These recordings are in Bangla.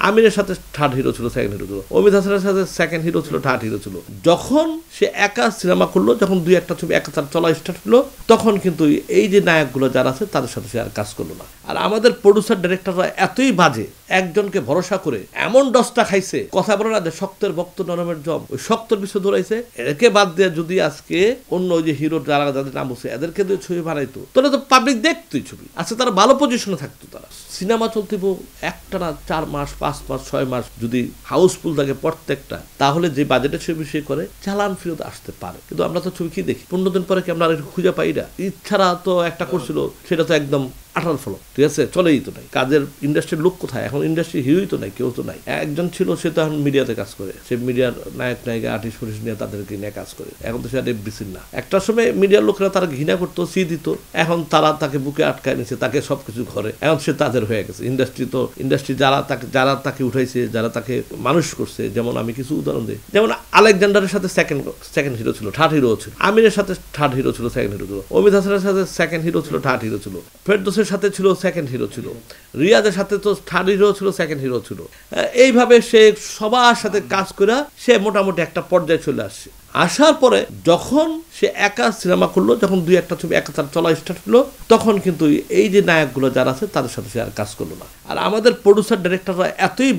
আমিরের সাথে থার্ড হিরো ছিল, সেকেন্ড হিরো ছিল, অমিত হাসানের সাথে সেকেন্ড হিরো ছিল, থার্ড হিরো ছিল। যখন সে একা সিনেমা করলো, যখন দুই একটা ছবি একা তার চলা স্টার্ট হলো, তখন কিন্তু এই যে নায়কগুলো যারা আছে তাদের সাথে সে আর কাজ করলো না। আর আমাদের প্রডিউসার ডিরেক্টররা এতই বাজে, একজনকে ভরসা করে এমন ডসটা খাইছে, কথা বলে না যে শক্তের ভক্ত নরমের জম, ওই শক্তর বিষয় ধরাইছে। একে বাদ দিয়ে যদি আজকে অন্য ওই যে হিরো যারা যাদের নাম হচ্ছে এদেরকে দিয়ে ছবি বানাইতো, তাহলে তো পাবলিক দেখতোই ছবি। আচ্ছা, তারা ভালো পজিশনে থাকতো। তারা সিনেমা চলতে একটা না 4 মাস 5 মাস 6 মাস যদি হাউসফুল থাকে প্রত্যেকটা, তাহলে যে বাজেটের ছবি সে করে চালান ফেরত আসতে পারে। কিন্তু আমরা তো ছবি কি দেখি 15 দিন পরে কি আমরা খুঁজে পাই না। ইচ্ছারা তো একটা করছিল, সেটা তো একদম আঠাল ফলো, ঠিক আছে, চলেই তো নাই। কাজের ইন্ডাস্ট্রির লোক কোথায়? এখন ইন্ডাস্ট্রি হিরোই তো নাই, কেউ তো নাই। একজন ছিল, সে তো এখন মিডিয়াতে কাজ করে, সে মিডিয়ার নায়ক নায়িকা আর্টিস্ট ফরিস্ট নিয়ে তাদেরকে নিয়ে কাজ করে। এখন তো সে আর এফডিসির না। একটা সময় মিডিয়ার লোকেরা তারা ঘৃণা করতো, সি দিত, এখন তারা তাকে বুকে আটকায় নিছে, তাকে সবকিছু ঘরে, এখন সে তাদের হয়ে গেছে। ইন্ডাস্ট্রি যারা তাকে উঠাইছে, যারা তাকে মানুষ করছে, যেমন আমি কিছু উদাহরণ দিই, যেমন আলেকজান্ডারের সাথে সেকেন্ড হিরো ছিল, থার্ড হিরো ছিল, আমিরের সাথে থার্ড হিরো ছিল, সেকেন্ড হিরো ছিল, অমিত হাসানের সাথে সেকেন্ড হিরো ছিল, থার্ড হিরো ছিল, ফেরদৌসের সাথে ছিল সেকেন্ড হিরো ছিল, রিয়াজের সাথে তো থার্ড হিরো ছিল, সেকেন্ড হিরো ছিল। এইভাবে সে সবার সাথে কাজ করে সে মোটামুটি একটা পর্যায়ে চলে আসছে। আসার পরে যখন সে একা সিনেমা করলো, যখন দুই একটা ছবি একা তার চলা স্টার্ট হলো, তখন কিন্তু এই যে নায়কগুলো যারা আছে তাদের সাথে সে আর কাজ করলো না। আর আমাদের প্রডিউসার ডিরেক্টররা এতই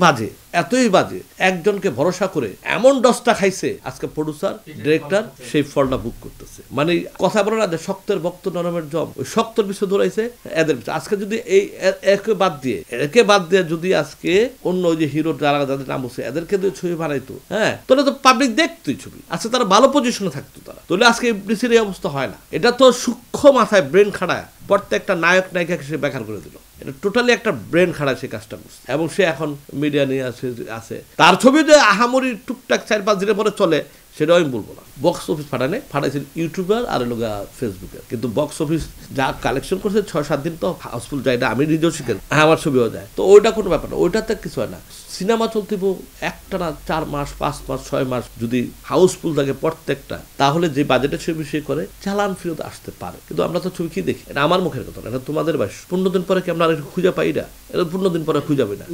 বাজে, একজনকে ভরসা করে এমন ডসটা খাইছে, আজকে প্রডিউসার ডিরেক্টর সেই ফলটা বুক করতেছে। মানে কথা বলে না যে শক্তের ভক্ত নরমের জম, ওই শক্তর বিষয় ধরাইছে এদের। আজকে যদি এই একে বাদ দিয়ে যদি আজকে অন্য ওই যে হিরো যারা যাদের নাম হচ্ছে এদেরকে দিয়ে ছবি বানাইতো, হ্যাঁ, তাহলে তো পাবলিক দেখতোই ছবি। আচ্ছা, তারা ভালো পজিশনে থাকতো, তাহলে আজকে এফডিসির এই অবস্থা হয় না। এটা তো সূক্ষ্ম মাথায় ব্রেন খাড়ায় প্রত্যেকটা নায়ক নায়িকাকে সে বেকার করে দিল। এটা টোটালি একটা ব্রেন খাড়ায় সে কাজটা করছে, এবং সে এখন মিডিয়া নিয়ে আছে। তার ছবি যে আহামরি টুকটাক 4-5 দিনের পরে চলে, সেটাও আমি বলবো না। বক্স অফিস ফাটাইছিল ইউটিউবার আর ফেসবুকে, কিন্তু বক্স অফিস যা কালেকশন করছে 6-7 দিন তো হাউসফুল যায় না। আমি নিজেও শিখেন, আমার ছবিও যায়, তো ওইটা কোনো ব্যাপার না, ওইটাতে কিছু হয় না। সিনেমা চলতে একটা না 4 মাস 5 মাস 6 মাস যদি হাউসফুল থাকে প্রত্যেকটা, তাহলে যে বাজেটের ছবি সে করে চালান ফেরত আসতে পারে। কিন্তু আমরা তো ছবি কি দেখি? এটা আমার মুখের কথা না, এটা তোমাদের বাস। 15 দিন পরে কি আমরা খুঁজে পাই না? এটা 15 দিন পরে খুঁজে পাই না।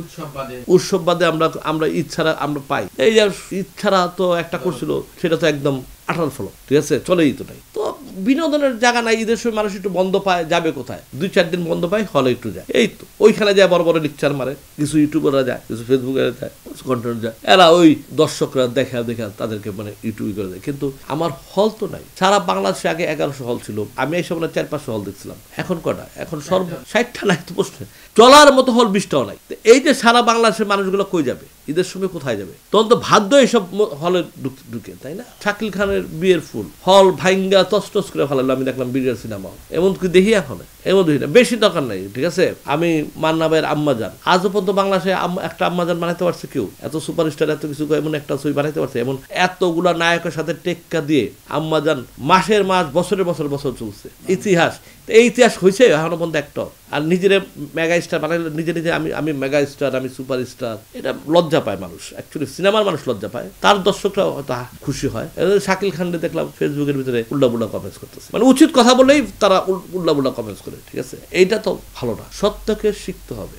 উৎসব বাদে আমরা ইচ্ছারা আমরা পাই। এই যে ইচ্ছারা তো একটা করছিল, সেটা তো একদম আঠাল ফলো, ঠিক আছে, চলেই তো নাই। তো বিনোদনের জায়গা নাই। ঈদের সময় মানুষ একটু বন্ধ পায়, যাবে কোথায়? 2-4 দিন বন্ধ পায়, হলে একটু যায়, এই তো। ওইখানে যায় বড় বড় লেকচার মারে, কিছু ইউটিউবাররা যায়, কিছু ফেসবুকাররা যায়, কন্টেন্ট যায়, এরা ওই দর্শকরা দেখা তাদেরকে মানে ইউটিউব করে দেয়। কিন্তু আমার হল তো নাই। সারা বাংলাদেশে আগে 1100 হল ছিল, আমি এই সময় 4-500 হল দেখছিলাম। এখন কটা? এখন 60টা নাই তো প্রশ্ন। চলার মতো হল 20টাও নাই। এই যে সারা বাংলাদেশের মানুষগুলো কই যাবে? ঈদের সময় কোথায় যাবে? তখন তো বাধ্য এইসব হলে ঢুকে, তাই না? শাকিল খানের বিয়ের ফুল হল ভাঙ্গা তসটস করে ফেলালো। আমি দেখলাম বিরিয়ার সিনেমা, এমন কি দেখি এখন? এমন দেখি না, বেশি দরকার নাই, ঠিক আছে। আমি মান্না ভাইয়ের আম্মাজান, আজও পর্যন্ত বাংলাদেশে একটা আম্মাজান বানাইতে পারছে কেউ? এত সুপারস্টার এত কিছু এমন একটা ছবি বানাইতে পারছে? এমন এতগুলা নায়কের সাথে টেক্কা দিয়ে আম্মাজান মাসের মাস বছরের বছর চলছে। ইতিহাস, এই ইতিহাস হয়েছে এখনো পর্যন্ত একটা। আর নিজের মেগা স্টার বানাইলে নিজে আমি মেগা স্টার, আমি সুপার স্টার, এটা লজ্জা পায় মানুষ। অ্যাকচুয়ালি সিনেমার মানুষ লজ্জা পায়, তার দর্শকরা হয়তো খুশি হয়। শাকিল খানকে দেখলাম ফেসবুকের ভিতরে উল্টা কমেন্টস করতেছে, মানে উচিত কথা বলেই তারা উল্টা কমেন্টস করে, ঠিক আছে। এইটা তো ভালো না। সত্যকে শিখতে হবে।